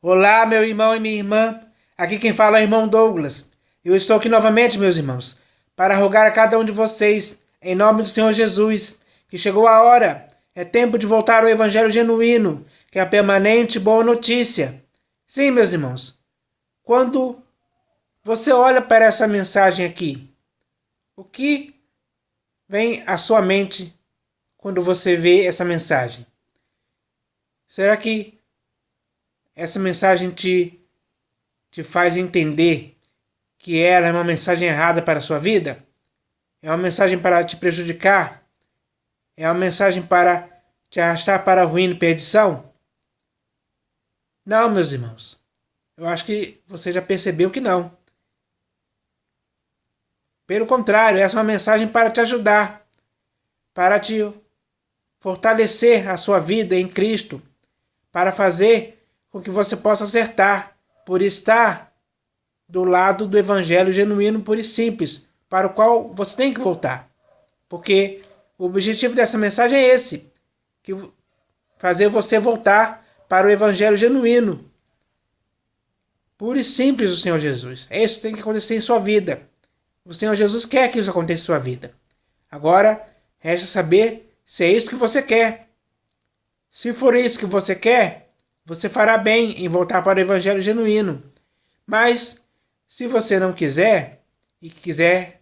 Olá, meu irmão e minha irmã. Aqui quem fala é o irmão Douglas. Eu estou aqui novamente, meus irmãos, para rogar a cada um de vocês, em nome do Senhor Jesus, que chegou a hora. É tempo de voltar ao Evangelho genuíno, que é a permanente boa notícia. Sim, meus irmãos, quando você olha para essa mensagem aqui, o que vem à sua mente quando você vê essa mensagem? Será que essa mensagem te faz entender que ela é uma mensagem errada para a sua vida? É uma mensagem para te prejudicar? É uma mensagem para te arrastar para a ruína e perdição? Não, meus irmãos. Eu acho que você já percebeu que não. Pelo contrário, essa é uma mensagem para te ajudar, para te fortalecer a sua vida em Cristo, para fazer com que você possa acertar, por estar do lado do Evangelho genuíno, puro e simples, para o qual você tem que voltar. Porque o objetivo dessa mensagem é esse, que fazer você voltar para o Evangelho genuíno, puro e simples do Senhor Jesus. É isso que tem que acontecer em sua vida. O Senhor Jesus quer que isso aconteça em sua vida. Agora, resta saber se é isso que você quer. Se for isso que você quer, você fará bem em voltar para o Evangelho genuíno. Mas, se você não quiser, e quiser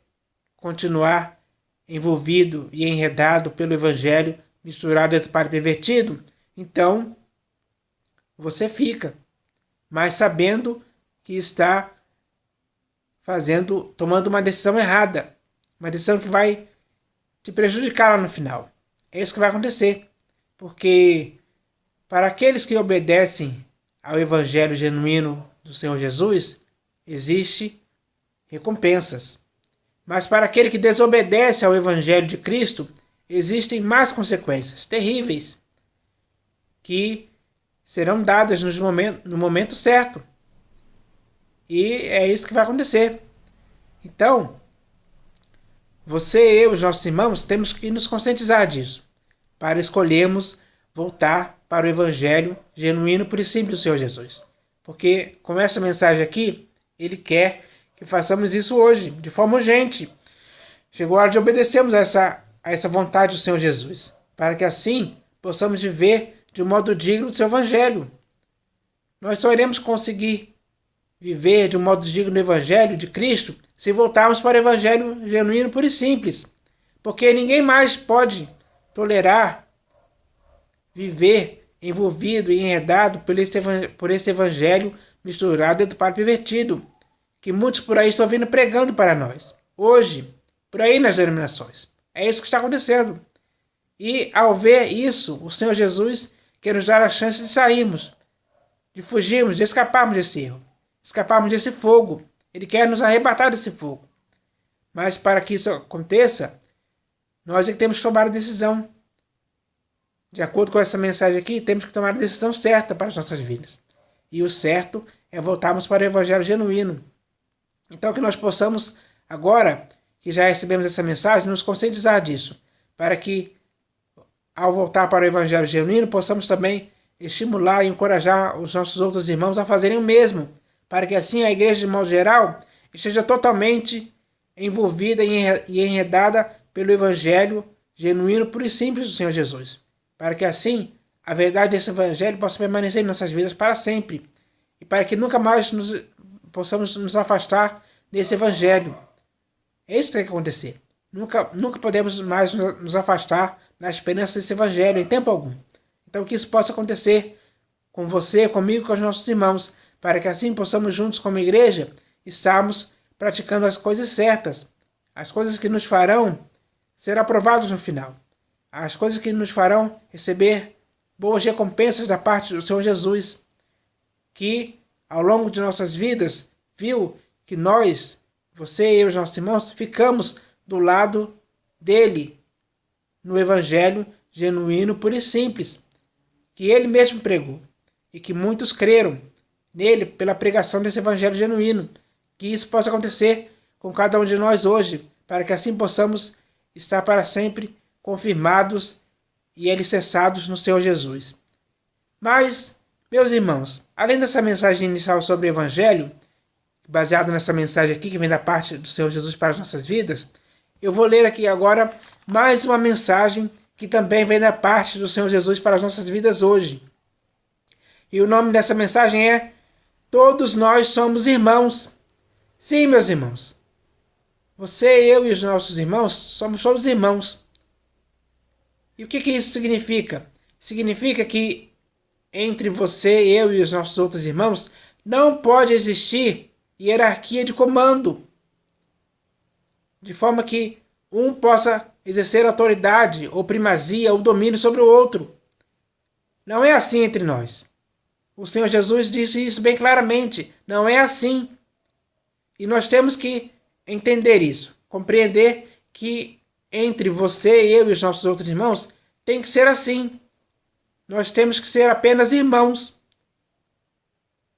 continuar envolvido e enredado pelo Evangelho misturado entre para pervertido, então você fica, mas sabendo que está tomando uma decisão errada, uma decisão que vai te prejudicar lá no final. É isso que vai acontecer, porque para aqueles que obedecem ao Evangelho genuíno do Senhor Jesus, existe recompensas. Mas para aquele que desobedece ao Evangelho de Cristo, existem más consequências terríveis que serão dadas no momento certo. E é isso que vai acontecer. Então, você e eu, os nossos irmãos, temos que nos conscientizar disso, para escolhermos voltar para o Evangelho genuíno, puro e simples do Senhor Jesus. Porque com essa mensagem aqui, Ele quer que façamos isso hoje, de forma urgente. Chegou a hora de obedecermos a essa vontade do Senhor Jesus, para que assim possamos viver de um modo digno do seu Evangelho. Nós só iremos conseguir viver de um modo digno do Evangelho de Cristo se voltarmos para o Evangelho genuíno, puro e simples. Porque ninguém mais pode tolerar viver envolvido e enredado por esse Evangelho misturado dentro do par pervertido, que muitos por aí estão vindo pregando para nós, hoje, por aí nas denominações. É isso que está acontecendo. E ao ver isso, o Senhor Jesus quer nos dar a chance de sairmos, de fugirmos, de escaparmos desse erro, escaparmos desse fogo. Ele quer nos arrebatar desse fogo. Mas para que isso aconteça, nós é que temos que tomar a decisão. De acordo com essa mensagem aqui, temos que tomar a decisão certa para as nossas vidas. E o certo é voltarmos para o Evangelho genuíno. Então que nós possamos, agora que já recebemos essa mensagem, nos conscientizar disso, para que, ao voltar para o Evangelho genuíno, possamos também estimular e encorajar os nossos outros irmãos a fazerem o mesmo, para que assim a igreja, de modo geral, esteja totalmente envolvida e enredada pelo Evangelho genuíno, puro e simples do Senhor Jesus, para que assim a verdade desse Evangelho possa permanecer em nossas vidas para sempre, e para que nunca mais possamos nos afastar desse Evangelho. É isso que tem que acontecer. Nunca podemos mais nos afastar da esperança desse Evangelho em tempo algum. Então que isso possa acontecer com você, comigo, com os nossos irmãos, para que assim possamos juntos como igreja estarmos praticando as coisas certas, as coisas que nos farão ser aprovados no final, as coisas que nos farão receber boas recompensas da parte do Senhor Jesus, que ao longo de nossas vidas viu que nós, você e os nossos irmãos, ficamos do lado dele no Evangelho genuíno, puro e simples, que ele mesmo pregou, e que muitos creram nele pela pregação desse Evangelho genuíno. Que isso possa acontecer com cada um de nós hoje, para que assim possamos estar para sempre confirmados e alicerçados no Senhor Jesus. Mas Meus irmãos, além dessa mensagem inicial sobre o Evangelho, baseado nessa mensagem aqui que vem da parte do Senhor Jesus para as nossas vidas, eu vou ler aqui agora mais uma mensagem que também vem da parte do Senhor Jesus para as nossas vidas hoje. E o nome dessa mensagem é: Todos nós somos irmãos. Sim, meus irmãos. Você, eu e os nossos irmãos somos todos irmãos. E o que isso significa? Significa que entre você, eu e os nossos outros irmãos não pode existir hierarquia de comando, de forma que um possa exercer autoridade ou primazia ou domínio sobre o outro. Não é assim entre nós. O Senhor Jesus disse isso bem claramente. Não é assim. E nós temos que entender isso, compreender que entre você, eu e os nossos outros irmãos tem que ser assim. Nós temos que ser apenas irmãos.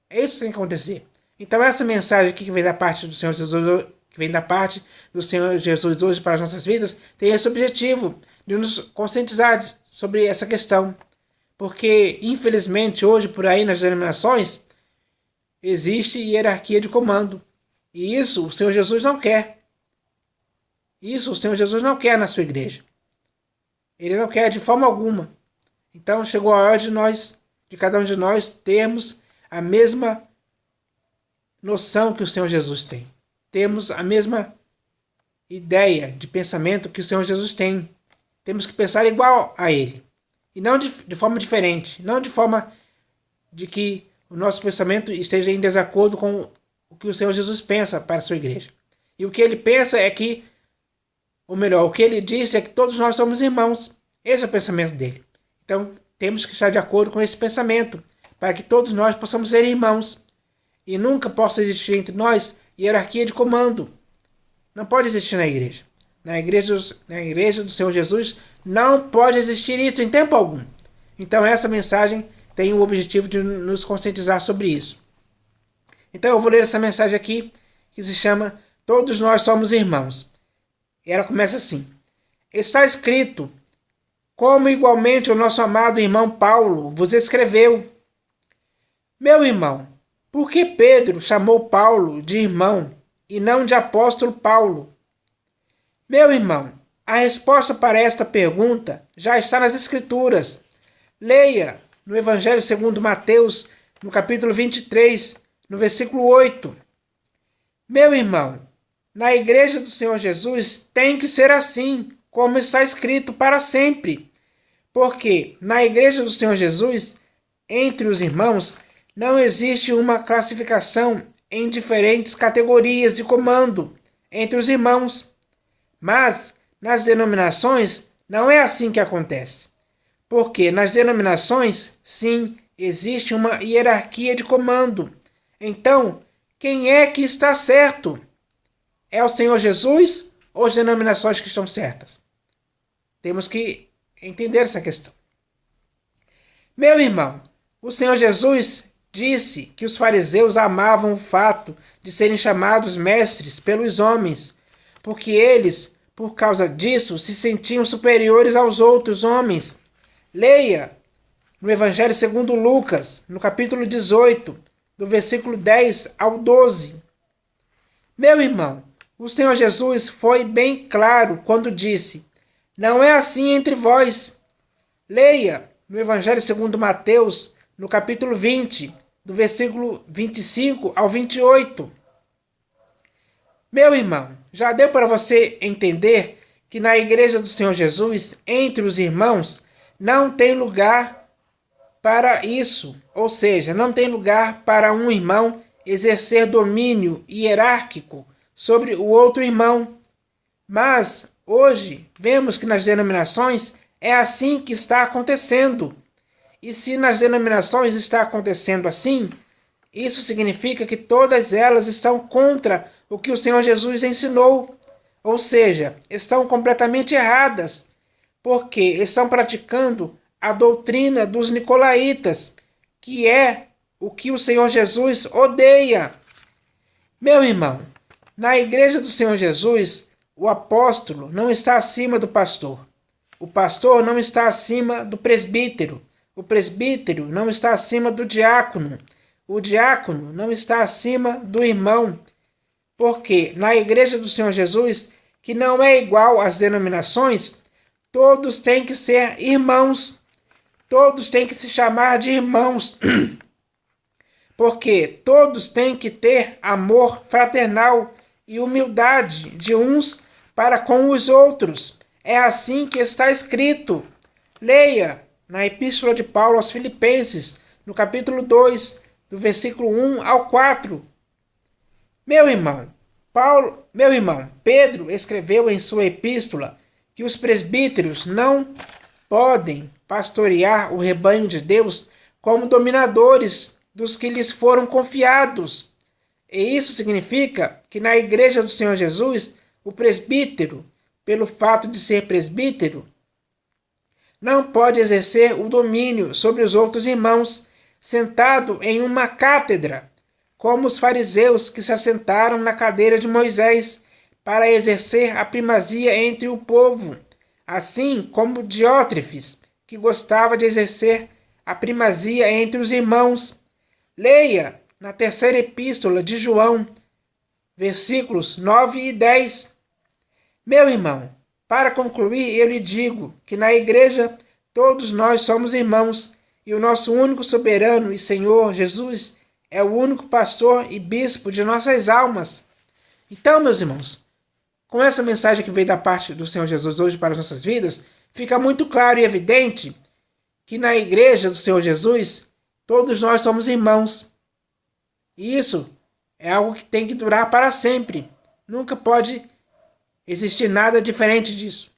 É isso que tem que acontecer. Então essa mensagem aqui que vem da parte do Senhor Jesus, que vem da parte do Senhor Jesus hoje para as nossas vidas, tem esse objetivo de nos conscientizar sobre essa questão. Porque, infelizmente, hoje por aí nas denominações existe hierarquia de comando. E isso o Senhor Jesus não quer. Isso o Senhor Jesus não quer na sua igreja. Ele não quer de forma alguma. Então chegou a hora de cada um de nós, termos a mesma noção que o Senhor Jesus tem. Temos a mesma ideia de pensamento que o Senhor Jesus tem. Temos que pensar igual a Ele. E não de forma diferente. Não de forma de que o nosso pensamento esteja em desacordo com o que o Senhor Jesus pensa para a sua igreja. E o que Ele pensa é que, ou melhor, o que Ele disse é que todos nós somos irmãos. Esse é o pensamento dele. Então, temos que estar de acordo com esse pensamento, para que todos nós possamos ser irmãos. E nunca possa existir entre nós hierarquia de comando. Não pode existir na igreja. Na igreja do Senhor Jesus não pode existir isso em tempo algum. Então essa mensagem tem o objetivo de nos conscientizar sobre isso. Então eu vou ler essa mensagem aqui, que se chama Todos Nós Somos Irmãos. E ela começa assim: Está escrito, como igualmente o nosso amado irmão Paulo vos escreveu. Meu irmão, por que Pedro chamou Paulo de irmão e não de apóstolo Paulo? Meu irmão, a resposta para esta pergunta já está nas Escrituras. Leia no Evangelho segundo Mateus, no capítulo 23, no versículo 8. Meu irmão, na igreja do Senhor Jesus tem que ser assim, como está escrito para sempre. Porque na igreja do Senhor Jesus, entre os irmãos, não existe uma classificação em diferentes categorias de comando entre os irmãos. Mas nas denominações não é assim que acontece. Porque nas denominações, sim, existe uma hierarquia de comando. Então, quem é que está certo? É o Senhor Jesus ou as denominações que estão certas? Temos que entender essa questão. Meu irmão, o Senhor Jesus disse que os fariseus amavam o fato de serem chamados mestres pelos homens, porque eles, por causa disso, se sentiam superiores aos outros homens. Leia no Evangelho segundo Lucas, no capítulo 18, do versículo 10 ao 12. Meu irmão, o Senhor Jesus foi bem claro quando disse: Não é assim entre vós. Leia no Evangelho segundo Mateus, no capítulo 20, do versículo 25 ao 28. Meu irmão, já deu para você entender que na igreja do Senhor Jesus, entre os irmãos, não tem lugar para isso. Ou seja, não tem lugar para um irmão exercer domínio hierárquico sobre o outro irmão. Mas hoje vemos que nas denominações é assim que está acontecendo. E se nas denominações está acontecendo assim, isso significa que todas elas estão contra o que o Senhor Jesus ensinou. Ou seja, estão completamente erradas, porque estão praticando a doutrina dos nicolaítas, que é o que o Senhor Jesus odeia. Meu irmão, na igreja do Senhor Jesus, o apóstolo não está acima do pastor. O pastor não está acima do presbítero. o presbítero não está acima do diácono. O diácono não está acima do irmão. Porque na igreja do Senhor Jesus, que não é igual às denominações, todos têm que ser irmãos. Todos têm que se chamar de irmãos. Porque todos têm que ter amor fraternal e humildade de uns para com os outros. É assim que está escrito. Leia na Epístola de Paulo aos Filipenses, no capítulo 2, do versículo 1 ao 4. Meu irmão, Pedro escreveu em sua epístola que os presbíteros não podem pastorear o rebanho de Deus como dominadores dos que lhes foram confiados. E isso significa que na igreja do Senhor Jesus, o presbítero, pelo fato de ser presbítero, não pode exercer o domínio sobre os outros irmãos, sentado em uma cátedra, como os fariseus que se assentaram na cadeira de Moisés para exercer a primazia entre o povo, assim como Diótrefes, que gostava de exercer a primazia entre os irmãos. Leia na terceira epístola de João, versículos 9 e 10. Meu irmão, para concluir, eu lhe digo que na igreja todos nós somos irmãos e o nosso único soberano e Senhor Jesus é o único pastor e bispo de nossas almas. Então, meus irmãos, com essa mensagem que veio da parte do Senhor Jesus hoje para as nossas vidas, fica muito claro e evidente que na igreja do Senhor Jesus todos nós somos irmãos. E isso é algo que tem que durar para sempre. Nunca pode existir nada diferente disso.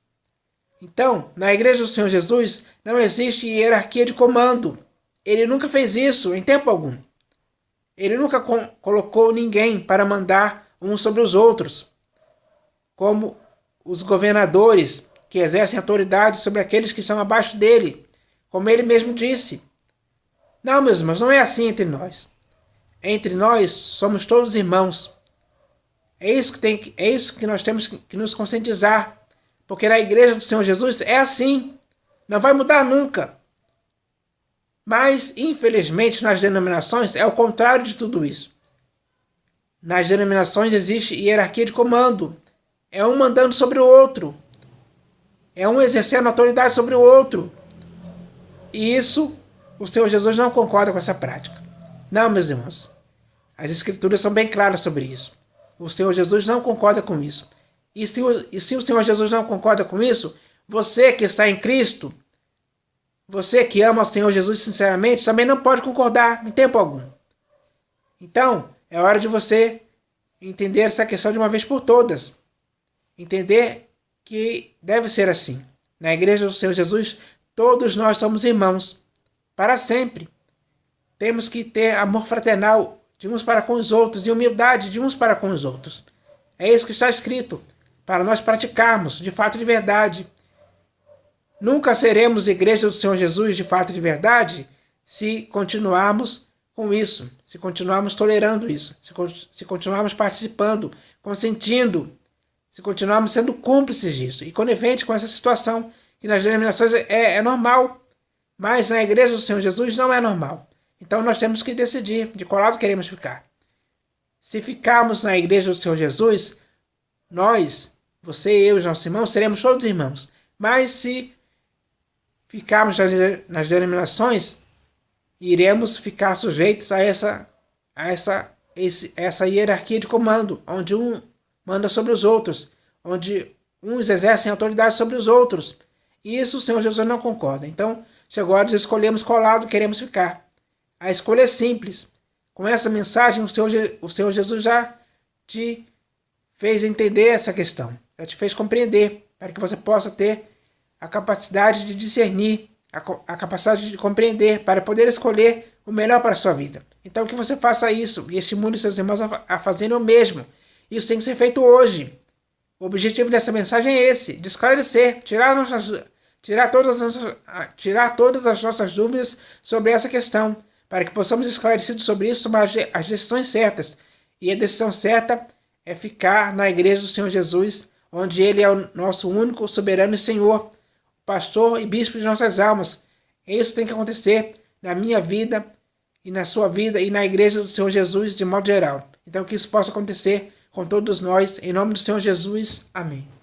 Então, na igreja do Senhor Jesus não existe hierarquia de comando. Ele nunca fez isso em tempo algum. Ele nunca colocou ninguém para mandar uns sobre os outros, como os governadores que exercem autoridade sobre aqueles que estão abaixo dele, como ele mesmo disse. Não, meus irmãos, não é assim entre nós. Entre nós somos todos irmãos. É isso que nós temos que nos conscientizar, porque na igreja do Senhor Jesus é assim, não vai mudar nunca. Mas, infelizmente, nas denominações é o contrário de tudo isso. Nas denominações existe hierarquia de comando. É um mandando sobre o outro. É um exercendo autoridade sobre o outro. E isso, o Senhor Jesus não concorda com essa prática. Não, meus irmãos. As Escrituras são bem claras sobre isso. O Senhor Jesus não concorda com isso. E se o Senhor Jesus não concorda com isso, você que está em Cristo, você que ama o Senhor Jesus sinceramente, também não pode concordar em tempo algum. Então, é hora de você entender essa questão de uma vez por todas. Entender que deve ser assim. Na igreja do Senhor Jesus, todos nós somos irmãos. Para sempre. Temos que ter amor fraternal de uns para com os outros e humildade de uns para com os outros. É isso que está escrito, para nós praticarmos de fato e de verdade. Nunca seremos igreja do Senhor Jesus de fato e de verdade se continuarmos com isso, se continuarmos tolerando isso, se continuarmos participando, consentindo, se continuarmos sendo cúmplices disso e coniventes com essa situação que nas denominações é normal, mas na igreja do Senhor Jesus não é normal. Então nós temos que decidir de qual lado queremos ficar. Se ficarmos na igreja do Senhor Jesus, nós, você, eu e os nossos irmãos, seremos todos irmãos. Mas se ficarmos nas denominações, iremos ficar sujeitos a essa hierarquia de comando, onde um manda sobre os outros, onde uns exercem autoridade sobre os outros. E isso o Senhor Jesus não concorda. Então, chegou a hora de escolhermos qual lado queremos ficar. A escolha é simples. Com essa mensagem, o Senhor Jesus já te fez entender essa questão, já te fez compreender, para que você possa ter a capacidade de discernir, a capacidade de compreender, para poder escolher o melhor para a sua vida. Então que você faça isso e estimule seus irmãos a fazerem o mesmo. Isso tem que ser feito hoje. O objetivo dessa mensagem é esse, de esclarecer, tirar todas as nossas dúvidas sobre essa questão, para que possamos esclarecidos sobre isso, tomar as decisões certas. E a decisão certa é ficar na igreja do Senhor Jesus, onde Ele é o nosso único soberano e Senhor, pastor e bispo de nossas almas. É isso que tem que acontecer na minha vida e na sua vida e na igreja do Senhor Jesus de modo geral. Então que isso possa acontecer com todos nós, em nome do Senhor Jesus. Amém.